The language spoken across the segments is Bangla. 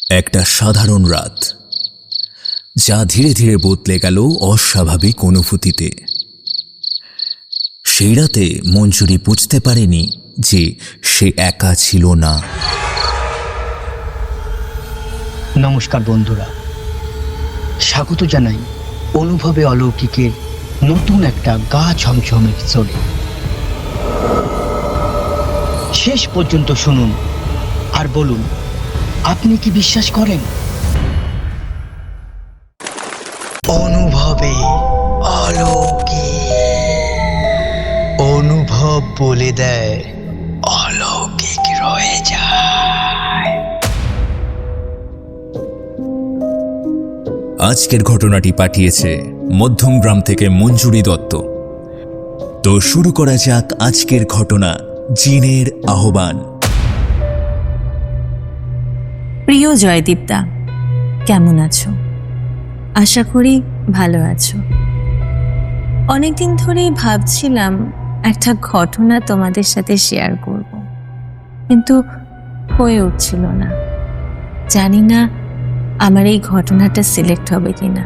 একটা সাধারণ রাত, যা ধীরে ধীরে বদলে গেল অস্বাভাবিক অনুভূতিতে। সেই রাতে মঞ্জুরি বুঝতে পারেনি যে সে একা ছিল না। নমস্কার বন্ধুরা, স্বাগত জানাই অনুভবে অলৌকিকের নতুন একটা গা ছমছম এপিসোডে। শেষ পর্যন্ত শুনুন আর বলুন, আপনি কি বিশ্বাস করেন? অনুভবে অলৌকিক। অনুভব বলে দেয়, অলৌকিক রয়ে যায়। আজকের ঘটনাটি পাঠিয়েছে মধ্যমগ্রাম থেকে মঞ্জুরি দত্ত। তো শুরু করা যাক আজকের ঘটনা, জিনের আহ্বান। প্রিয় জয়দীপদা, কেমন আছো? আশা করি ভালো আছো। অনেকদিন ধরেই ভাবছিলাম একটা ঘটনা তোমাদের সাথে শেয়ার করব, কিন্তু হয়ে উঠছিল না। জানি না আমার এই ঘটনাটা সিলেক্ট হবে কিনা,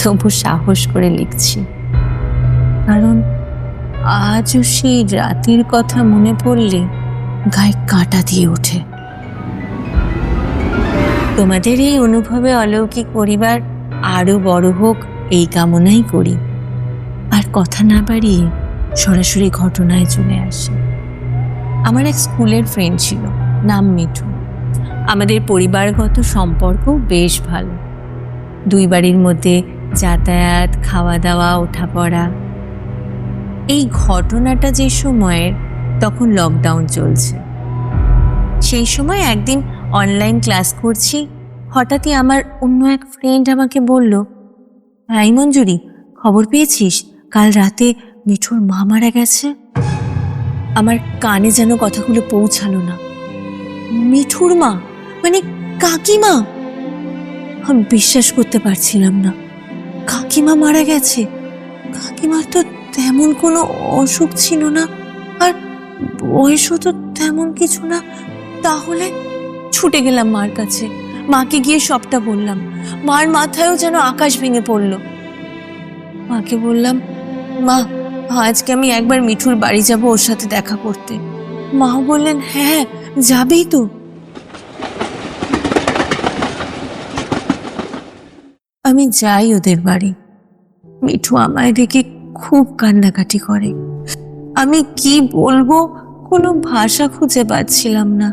তবু সাহস করে লিখছি, কারণ আজও সেই রাতের কথা মনে পড়লে গায়ে কাঁটা দিয়ে ওঠে। তোমাদের এই অনুভবে অলৌকিক পরিবার আরো বড় হোক এই কামনাই করি। আর কথা না বাড়িয়ে সরাসরি ঘটনায় চলে আসে। আমার এক স্কুলের ফ্রেন্ড ছিল, নাম মিঠু। আমাদের পরিবারগত সম্পর্ক বেশ ভালো। দুই বাড়ির মধ্যে যাতায়াত, খাওয়া দাওয়া, ওঠা পড়া। এই ঘটনাটা যে সময়ের, তখন লকডাউন চলছে। সেই সময় একদিন অনলাইন ক্লাস করছি, হঠাৎই আমার অন্য এক ফ্রেন্ড আমাকে বলল, এই মঞ্জুরি, খবর পেয়েছিস কাল রাতে মিঠুর মা মারা গেছে? আমার কানে যেন কথাগুলো পৌঁছালো না। মিঠুর মা মানে কাকিমা? আমি বিশ্বাস করতে পারছিলাম না। কাকিমা মারা গেছে? কাকিমার তো তেমন কোনো অসুখ ছিল না, আর বয়সও তো তেমন কিছু না। তাহলে ছুটে গেলাম মার কাছে, মাকে গিয়ে সবটা বললাম। মার মাথায়ও যেন আকাশ ভেঙে পড়ল। মাকে বললাম, মা, আজকে আমি একবার মিঠুর বাড়ি যাব ওর সাথে দেখা করতে। মাও বললেন, হ্যাঁ যাবেই তো। আমি যাই ওদের বাড়ি। মিঠু আমায় দেখে খুব কান্নাকাটি করে। আমি কি বলবো, কোনো ভাষা খুঁজে পাচ্ছিলাম না।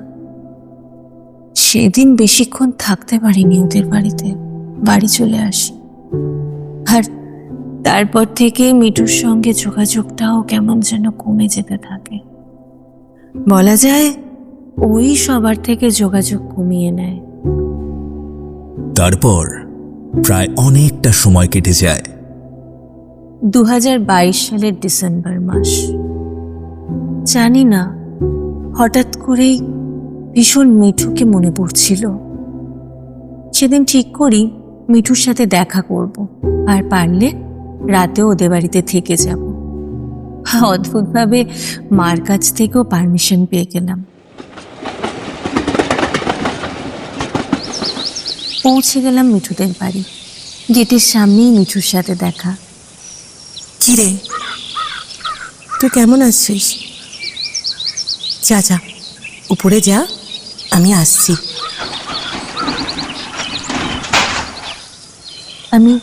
সেদিন বেশিক্ষণ থাকতে পারিনি ওদের বাড়িতে, বাড়ি চলে আসি। আর তারপর থেকে মিঠুর সঙ্গে যোগাযোগটাও কেমন যেন কমে যেতে থাকে। বলা যায় ওই সবার থেকে যোগাযোগ কমিয়ে নেয়। তারপর প্রায় অনেকটা সময় কেটে যায়। 2022 সালের ডিসেম্বর মাস। জানি না, হঠাৎ করেই ভীষণ মিঠুকে মনে পড়ছিল। সেদিন ঠিক করি মিঠুর সাথে দেখা করব, আর পারলে রাতে ওদের বাড়িতে থেকে যাব। অদ্ভুতভাবে মার কাছ থেকেও পারমিশন পেয়ে গেলাম। পৌঁছে গেলাম মিঠুদের বাড়ি। গেটের সামনেই মিঠুর সাথে দেখা। কি রে, তুই কেমন আছিস? যা যা, উপরে যা, আমি আসছি। আমি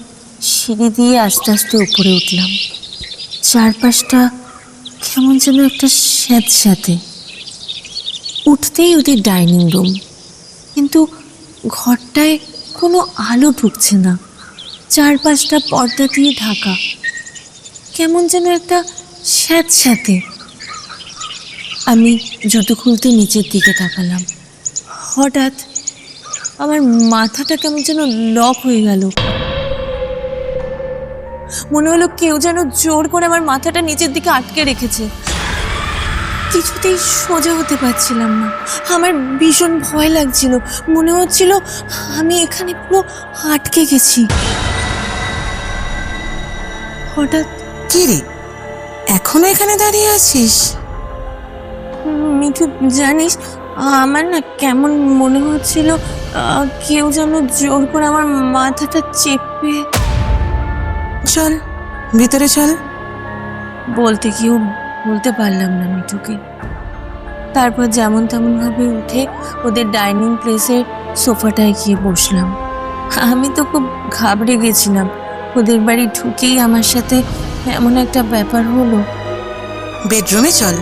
সিঁড়ি দিয়ে আস্তে আস্তে উপরে উঠলাম। চারপাশটা কেমন যেন একটা স্যাঁতস্যাঁতে। উঠতেই ওদের ডাইনিং রুম, কিন্তু ঘরটায় কোনো আলো ঢুকছে না। চারপাশটা পর্দা দিয়ে ঢাকা, কেমন যেন একটা স্যাঁতস্যাঁতে। আমি জুতো খুলতে নিচের দিকে তাকালাম। হঠাৎ আমার মাথাটা কেমন যেন লক হয়ে গেল। মনে হলো কেউ যেন জোর করে আমার মাথাটা নিচের দিকে আটকে রেখেছে। কিছুতেই সোজা হতে পারছিলাম না। আমার ভীষণ ভয় লাগছিল। মনে হচ্ছিল আমি এখানে পুরো আটকে গেছি। হঠাৎ, কি রে, এখনো এখানে দাঁড়িয়ে আছিস? মিঠু, জানিস আমার না কেমন মনে হচ্ছিল কেউ যেন জোর করে আমার মাথাটা চেপে। চল ভিতরে চল। বলতে পারলাম না মিঠুকে। তারপর যেমন তেমন ভাবে উঠে ওদের ডাইনিং প্লেসের সোফাটায় গিয়ে বসলাম। আমি তো খুব ঘাবড়ে গেছিলাম। ওদের বাড়ি ঢুকেই আমার সাথে এমন একটা ব্যাপার হলো। বেডরুমে চল।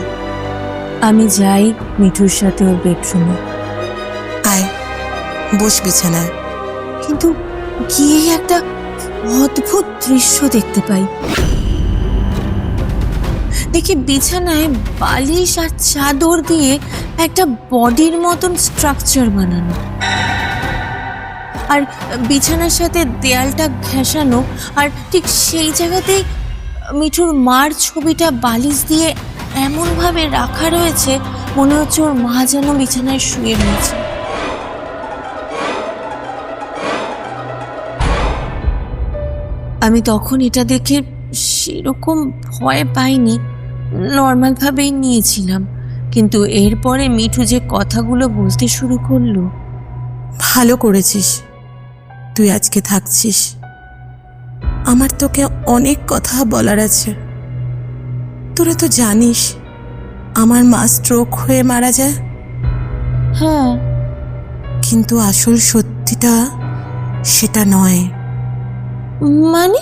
আমি যাই মিঠুর সাথে ওর বেডরুমে। আয় বস বিছানায়। কিন্তু গিয়ে একটা অদ্ভুত দৃশ্য দেখতে পাই। দেখি বিছানায় বালিশ আর চাদর দিয়ে একটা বডির মতন স্ট্রাকচার বানানো, আর বিছানার সাথে দেয়ালটা ঘেঁষানো, আর ঠিক সেই জায়গাতেই মিঠুর মার ছবিটা বালিশ দিয়ে এমনভাবে রাখা রয়েছে মনে হচ্ছে ওর মা যেন বিছানায় শুয়ে রয়েছে। আমি তখন এটা দেখে সেরকম ভয় পাইনি, নর্মালভাবেই নিয়েছিলাম। কিন্তু এরপরে মিঠু যে কথাগুলো বলতে শুরু করলো। ভালো করেছিস তুই আজকে থাকছিস। আমার তোকে অনেক কথা বলার আছে। তোরা তো জানিস আমার মা স্ট্রোক হয়ে মারা যায়। হ্যাঁ, কিন্তু আসল সত্যিটা সেটা নয়। মানে?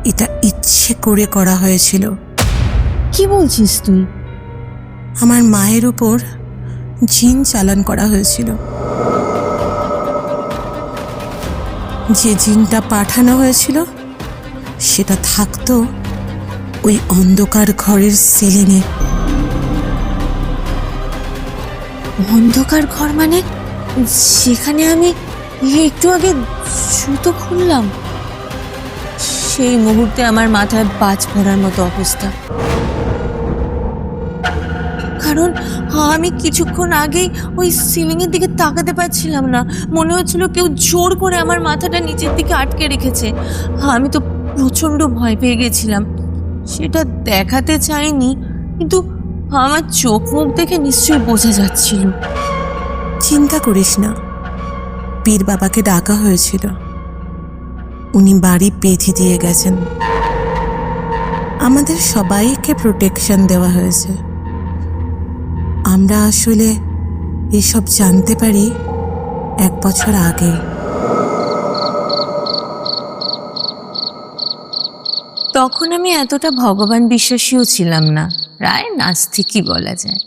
এটা ইচ্ছে করে করা হয়েছিল। কি বলছিস তুই? আমার মায়ের উপর জিন চালান করা হয়েছিল। যে জিনটা পাঠানো হয়েছিল সেটা থাকতো ওই অন্ধকার ঘরের সিলিংয়ে। অন্ধকার ঘর মানে? সেখানে আমি একটু আগে জুতো খুললাম। সেই মুহূর্তে আমার মাথায় বাজ পড়ার মতো অবস্থা। কারণ আমি কিছুক্ষণ আগেই ওই সিলিং এর দিকে তাকাতে পারছিলাম না। মনে হচ্ছিল কেউ জোর করে আমার মাথাটা নিচের দিকে আটকে রেখেছে। আমি তো প্রচন্ড ভয় পেয়ে গেছিলাম। সেটা দেখাতে চাইনি, কিন্তু আমার চোখ মুখ দেখে নিশ্চয়ই বোঝা যাচ্ছিল। চিন্তা করিস না, পীর বাবাকে ডাকা হয়েছিল। উনি বাড়ি বেঁধে দিয়ে গেছেন। আমাদের সবাইকে প্রোটেকশন দেওয়া হয়েছে। আমরা আসলে এসব জানতে পারি 1 বছর আগে। তখন আমি এতটা ভগবান বিশ্বাসীও ছিলাম না, প্রায় নাস্তিকই বলা যায়।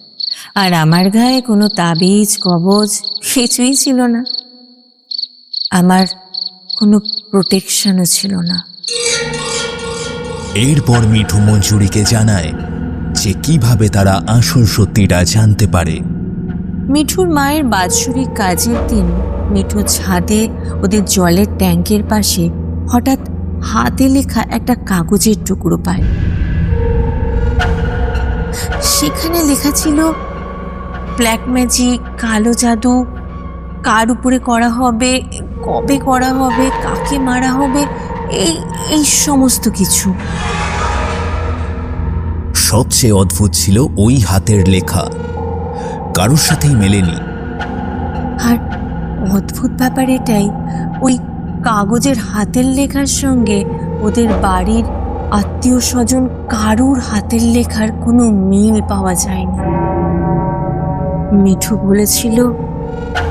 আর আমার গায়ে কোনো তাবিজ কবজ কিছুই ছিল না। আমার কোনো প্রোটেকশনও ছিল না। এরপর মিঠু মঞ্জুরিকে জানায় যে কিভাবে তারা আসল সত্যিটা জানতে পারে। মিঠুর মায়ের বাৎসরিক কাজের দিন মিঠু ছাদে ওদের জলের ট্যাঙ্কের পাশে হঠাৎ হাতে লেখা একটা কাগজের টুকরো পায়। সেখানে লেখা ছিল ব্ল্যাক ম্যাজিক, কালো জাদু, কার উপরে করা হবে, কবে করা হবে, কাকে মারা হবে, এই সমস্ত কিছু। সবচেয়ে অদ্ভুত ছিল ওই হাতের লেখা কারোর সাথেই মেলেনি। আর অদ্ভুত ব্যাপার এটাই, ওই কাগজের হাতের লেখার সঙ্গে ওদের বাড়ির আত্মীয় স্বজন কারুর হাতের লেখার কোনো মিল পাওয়া যায়নি। মিঠু বলেছিল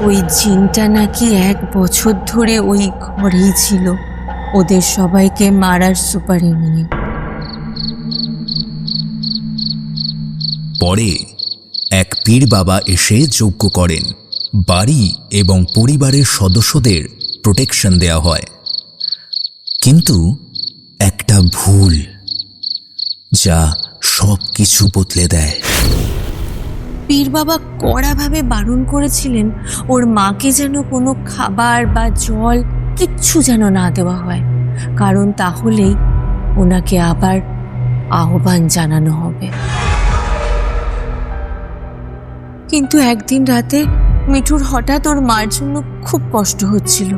ওই জিনটা নাকি 1 বছর ধরে ওই ঘরেই ছিল, ওদের সবাইকে মারার সুপারি নিয়ে। পরে এক পীর বাবা এসে যজ্ঞ করেন। বাড়ি এবং পরিবারের সদস্যদের প্রোটেকশন দেয়া হয়। কিন্তু একটা ভুল যা সব কিছু বদলে দেয়। পীর বাবা কড়াভাবে বারণ করেছিলেন ওর মাকে যেন কোনো খাবার বা জল কিচ্ছু যেন না দেওয়া হয়, কারণ তাহলেই ওনাকে আবার আহ্বান জানানো হবে। কিন্তু একদিন রাতে মিঠুর হঠাৎ ওর মার জন্য খুব কষ্ট হচ্ছিল।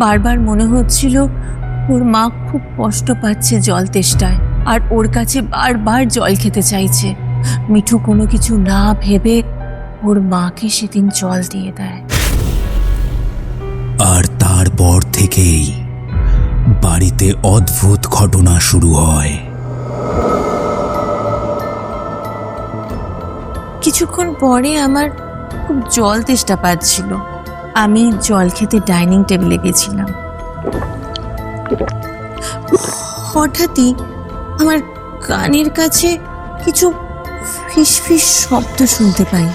বারবার মনে হচ্ছিল ওর মা খুব কষ্ট পাচ্ছে জল তেষ্টায়, আর ওর কাছে বারবার জল খেতে চাইছে। মিঠু কোনো কিছু না ভেবে ওর মাকে সেদিন জল দিয়ে দেয়। আর তারপর থেকেই বাড়িতে অদ্ভুত ঘটনা শুরু হয়। কিছুক্ষণ পরে আমার খুব জল তেষ্টা পাচ্ছিল। আমি জল খেতে ডাইনিং টেবিলে গেছিলাম। হঠাৎই আমার কানের কাছে কিছু ফিস ফিস শব্দ শুনতে পাই।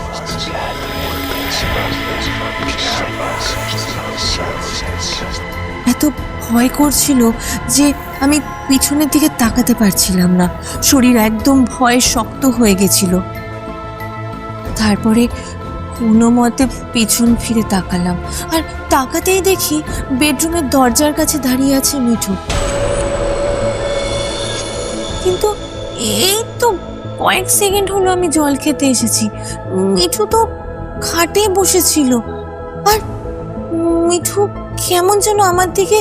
এত ভয় করছিল যে আমি পিছনের দিকে তাকাতে পারছিলাম না। শরীর একদম ভয়ে শক্ত হয়ে গেছিল। তারপরে কোনো মতে পিছন ফিরে তাকালাম, আর তাকাতেই দেখি বেডরুমের দরজার কাছে দাঁড়িয়ে আছে মিঠু। কিন্তু এই তো কয়েক সেকেন্ড হলো আমি জল খেতে এসেছি, মিঠু তো খাটে বসেছিল। আর মিঠু কেমন যেন আমার দিকে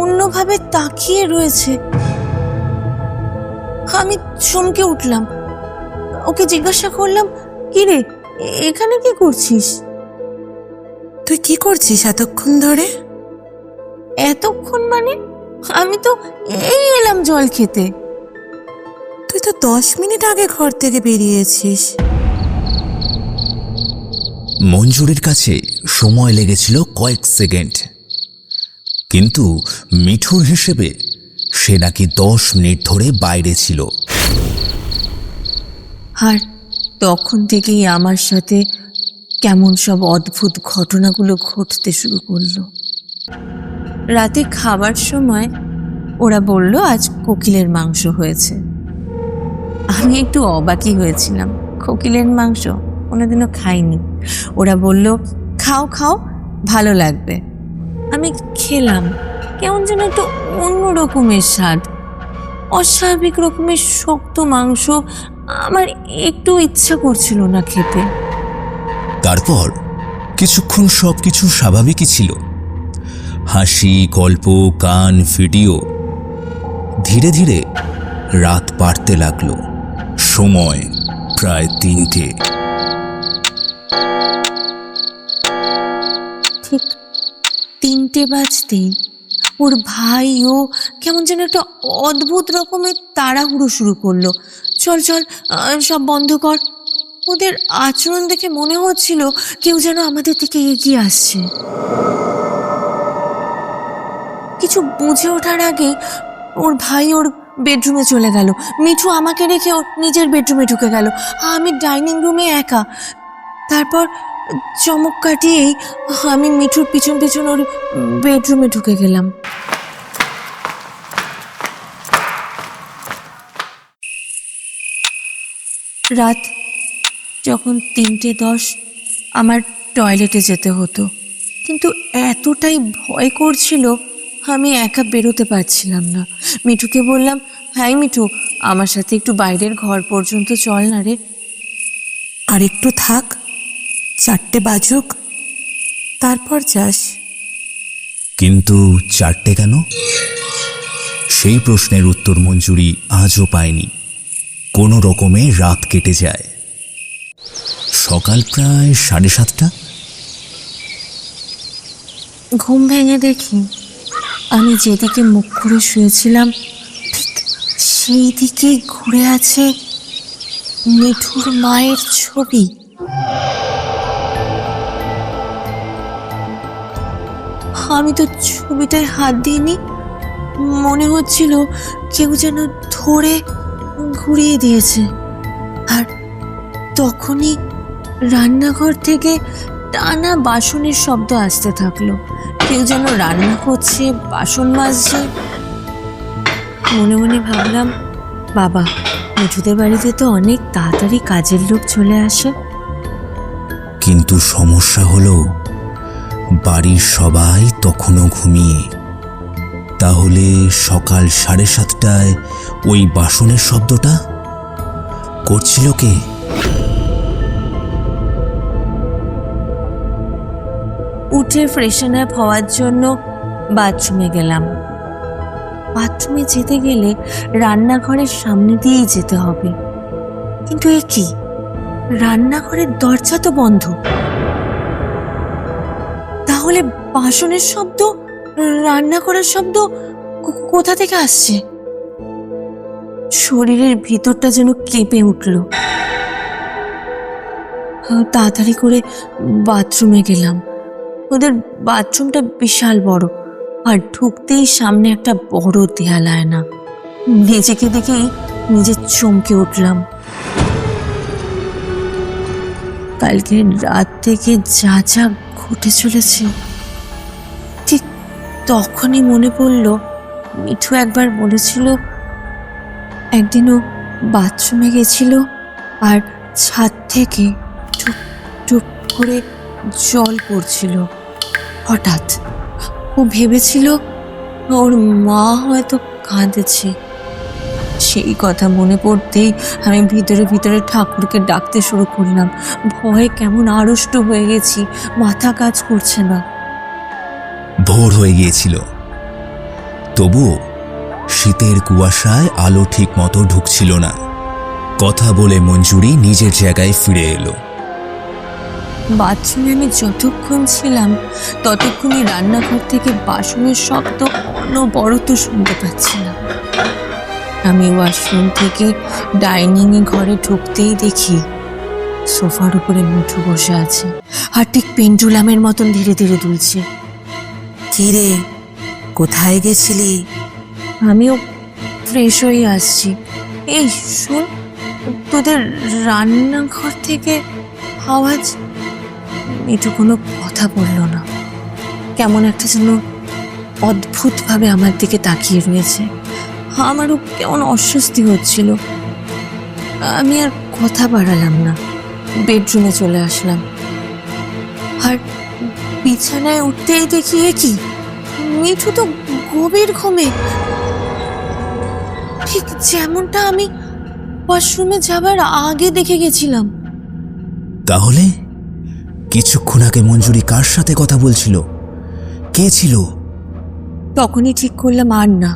অন্যভাবে তাকিয়ে রয়েছে। আমি চমকে উঠলাম, ওকে জিজ্ঞাসা করলাম, কি রে, এখানে কি করছিস? তুই কি করছিস এতক্ষণ ধরে? এতক্ষণ মানে? আমি তো এই এলাম জল খেতে। তুই তো 10 মিনিট আগে ঘর থেকে বেরিয়েছিস। মঞ্জুরির কাছে সময় লেগেছিল কয়েক সেকেন্ড, কিন্তু মিঠুর হিসেবে সে নাকি 10 মিনিট ধরে বাইরে ছিল। আর তখন থেকেই আমার সাথে কেমন সব অদ্ভুত ঘটনাগুলো ঘটতে শুরু করলো। রাতে খাবার সময় ওরা বলল আজ কোকিলের মাংস হয়েছে। আমি একটু অবাকই হয়েছিলাম, কোকিলের মাংস কোনোদিনও খাইনি। ওরা বলল, খাও খাও, ভালো লাগবে। আমি খেলাম, কেমন যেন একটু অন্য রকমের স্বাদ, অস্বাভাবিক রকমের শক্ত মাংস। আমার একটু ইচ্ছা করছিল না খেতে। তারপর কিছুক্ষণ সবকিছু স্বাভাবিকই ছিল। হাসি, গল্প, গান, ভিডিও। ধীরে ধীরে রাত বাড়তে লাগলো। সময় প্রায় 3টে। ঠিক 3টে বাজতেই ওর ভাই ও কেমন যেন একটা অদ্ভুত রকমের তাড়াহুড়ো শুরু করলো। চল চল, সব বন্ধ কর। ওদের আচরণ দেখে মনে হচ্ছিল কেউ যেন আমাদের দিকে এগিয়ে আসছে। কিছু বুঝে ওঠার আগে ওর ভাই ওর বেডরুমে চলে গেল। মিঠু আমাকে রেখে ওর নিজের বেডরুমে ঢুকে গেল। আমি ডাইনিং রুমে একা। তারপর চমক কাটিয়েই আমি মিঠুর পিছন পিছন ওর বেডরুমে ঢুকে গেলাম। রাত যখন 3:10, আমার টয়লেটে যেতে হতো, কিন্তু এতটাই ভয় করছিল আমি একা বেরোতে পারছিলাম না। মিঠুকে বললাম, হ্যাঁ মিঠু, আমার সাথে একটু বাইরের ঘর পর্যন্ত চল না রে। আর একটু থাক, 4টে বাজুক, তারপর যাস। কিন্তু 4টে কেন? সেই প্রশ্নের উত্তর মঞ্জুরি আজও পায়নি। কোনো রকমে রাত কেটে যায়। সকাল প্রায় 7:30। ঘুম ভেঙে দেখি আমি যেদিকে মুখ করে শুয়েছিলাম ঠিক সেই দিকে ঘুরে আছে মিঠুর মায়ের ছবি। আমি তো ছবিটায় হাত দিইনি, মনে হচ্ছিল কেউ যেন ধরে ঘুরিয়ে দিয়েছে। আর তখনই রান্নাঘর থেকে টানা বাসনের শব্দ আসতে থাকলো। কেউ যেন রান্না করছে, বাসন মাজছে। মনে মনে ভাবলাম, বাবা, মিঠুদের বাড়িতে তো অনেক তাড়াতাড়ি কাজের লোক চলে আসে। কিন্তু সমস্যা হলো বাড়ির সবাই তখনও ঘুমিয়ে। তাহলে সকাল 7:30টায় ওই বাসনের শব্দটা করছিল কে? উঠে ফ্রেশন আপ হওয়ার জন্য বাথরুমে গেলাম। বাথরুমে যেতে গেলে রান্নাঘরের সামনে দিয়েই যেতে হবে, কিন্তু এ কি, রান্নাঘরের দরজা তো বন্ধ। তাহলে বাসনের শব্দ, রান্না করার শব্দ কোথা থেকে আসছে? শরীরের ভিতরটা যেন কেঁপে উঠল। তাড়াতাড়ি করে বাথরুমে গেলাম। ওদের বাথরুমটা বিশাল বড়, আর ঢুকতেই সামনে একটা বড় দেয়াল আয়না। নিজেকে দেখেই নিজে চমকে উঠলাম। কালকে রাত থেকে যা যা ঘটে চলেছে, ঠিক তখনই মনে পড়ল মিঠু একবার বলেছিল একদিনও বাথরুমে গেছিল আর ছাদ থেকে টুপ টুপ করে জল পড়ছিল। হঠাৎ ও ভেবেছিল ওর মা হয়তো কাঁদেছে। সেই কথা মনে পড়তেই আমি ভিতরে ভিতরে ঠাকুরকে ডাকতে শুরু করলাম। ভয়ে কেমন আড়ষ্ট হয়ে গেছি, মাথা কাজ করছে না। ভোর হয়ে গিয়েছিল, তবুও শীতের কুয়াশায় আলো ঠিক মতো ঢুকছিল না। কথা বলে মঞ্জুরি নিজের জায়গায় ফিরে এলো। বাথরুমে আমি যতক্ষণ ছিলাম ততক্ষণই রান্নাঘর থেকে বাসনের শব্দ অনবরত শুনতে পাচ্ছিলাম। আমি ওয়াশরুম থেকে ডাইনিং এ ঘরে ঢুকতেই দেখি সোফার উপরে মিঠু বসে আছে, আর ঠিক পেন্ডুলামের মতন ধীরে ধীরে দুলছে। কি রে, কোথায় গেছিলি? আমিও ফ্রেশ হয়ে আসছি। এই শোন, তোদের রান্নাঘর থেকে আওয়াজ। মিঠু কোনো কথা বলল না, কেমন একটা যেন অদ্ভুতভাবে আমার দিকে তাকিয়ে রয়েছে। আমারও কেমন অস্বস্তি হচ্ছিল। আমি আর কথা বাড়ালাম না, বেডরুমে চলে আসলাম। আর বিছানায় উঠতেই দেখি কি মিঠু তো গভীর ঘুমে, ঠিক যেমনটা আমি ওয়াশরুমে যাবার আগে দেখে গেছিলাম। তাহলে কিছুক্ষণ আগে মঞ্জুরি কার সাথে কথা বলছিল? কে ছিল? তখনই ঠিক করলাম আর না,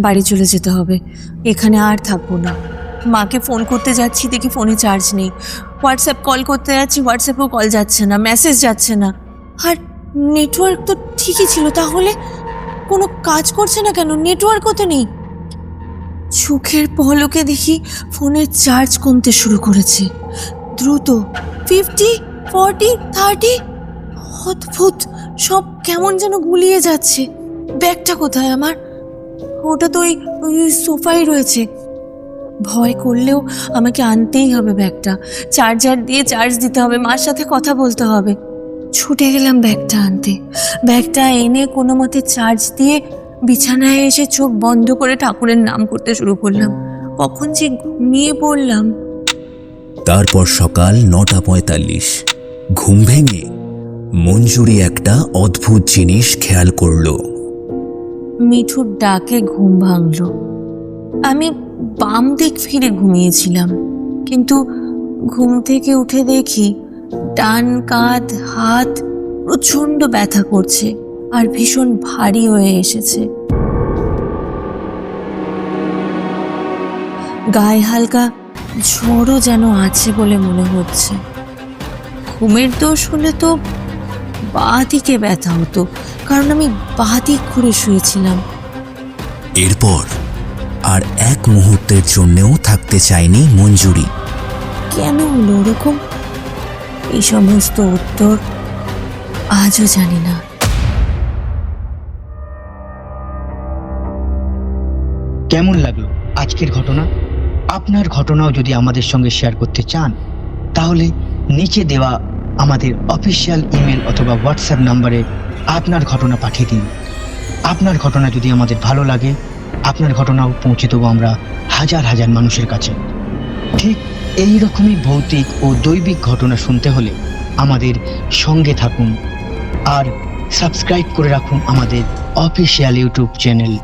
বাড়ি চলে যেতে হবে, এখানে আর থাকবো না। মাকে ফোন করতে যাচ্ছি, দেখি ফোনে চার্জ নেই। হোয়াটসঅ্যাপ কল করতে যাচ্ছি, হোয়াটসঅ্যাপেও কল যাচ্ছে না, মেসেজ যাচ্ছে না। আর নেটওয়ার্ক তো ঠিকই ছিল, তাহলে কোনো কাজ করছে না কেন? নেটওয়ার্কও তো নেই। চোখের পলকে দেখি ফোনের চার্জ কমতে শুরু করেছে দ্রুত। 50, 40, 30। অদ্ভুত, সব কেমন যেন গুলিয়ে যাচ্ছে। ব্যাগটা কোথায় আমার? ওটা তো ওই সোফায় রয়েছে। ভয় করলেও আমাকে আনতেই হবে ব্যাগটা। চার্জার দিয়ে চার্জ দিতে হবে, মার সাথে কথা বলতে হবে। ছুটে গেলাম ব্যাগটা আনতে। ব্যাগটা এনে কোনো মতে চার্জ দিয়ে বিছানায় এসে চোখ বন্ধ করে ঠাকুরের নাম করতে শুরু করলাম। কখন যে ঘুমিয়ে পড়লাম। তারপর সকাল 9:45। ঘুম ভেঙে মঞ্জুরি একটা অদ্ভুত জিনিস খেয়াল করলো। মিঠুর ডাকে ঘুম ভাঙল। আমি বাম দিক ফিরে ঘুমিয়েছিলাম, কিন্তু ঘুম থেকে উঠে দেখি ডান কাঁধ হাত প্রচণ্ড ব্যথা করছে আর ভীষণ ভারী হয়ে এসেছে। গায়ে হালকা ঝড়ও যেন আছে বলে মনে হচ্ছে। ঘুমের দোষ হলে তো বাঁ দিকে ব্যথা হতো, কারণ আমি বাঁ দিক ঘুরে শুয়েছিলাম। এরপর আর এক মুহূর্তের জন্যেও থাকতে চায়নি মঞ্জুরি। কেন হলো ওরকম, এই সমস্ত উত্তর আজও জানি না। কেমন লাগলো আজকের ঘটনা? আপনার ঘটনাও যদি আমাদের সঙ্গে শেয়ার করতে চান, তাহলে নিচে দেওয়া আমাদের অফিসিয়াল ইমেল অথবা হোয়াটসঅ্যাপ নাম্বারে আপনার ঘটনা পাঠিয়ে দিন। আপনার ঘটনা যদি আমাদের ভালো লাগে, আপনার ঘটনাও পৌঁছে দেবো আমরা হাজার হাজার মানুষের কাছে। ঠিক এই রকমই ভৌতিক ও দৈবিক ঘটনা শুনতে হলে আমাদের সঙ্গে থাকুন আর সাবস্ক্রাইব করে রাখুন আমাদের অফিসিয়াল ইউটিউব চ্যানেল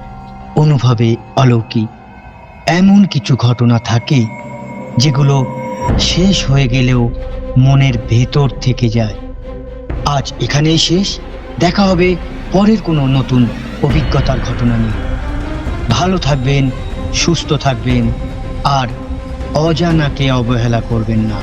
অনুভবে অলৌকিক। এমন কিছু ঘটনা থাকে যেগুলো শেষ হয়ে গেলেও মনের ভেতর থেকে যায়। আজ এখানেই শেষ, দেখা হবে পরের কোনো নতুন অভিজ্ঞতার ঘটনা নিয়ে। ভালো থাকবেন, সুস্থ থাকবেন আর অজানাকে অবহেলা করবেন না।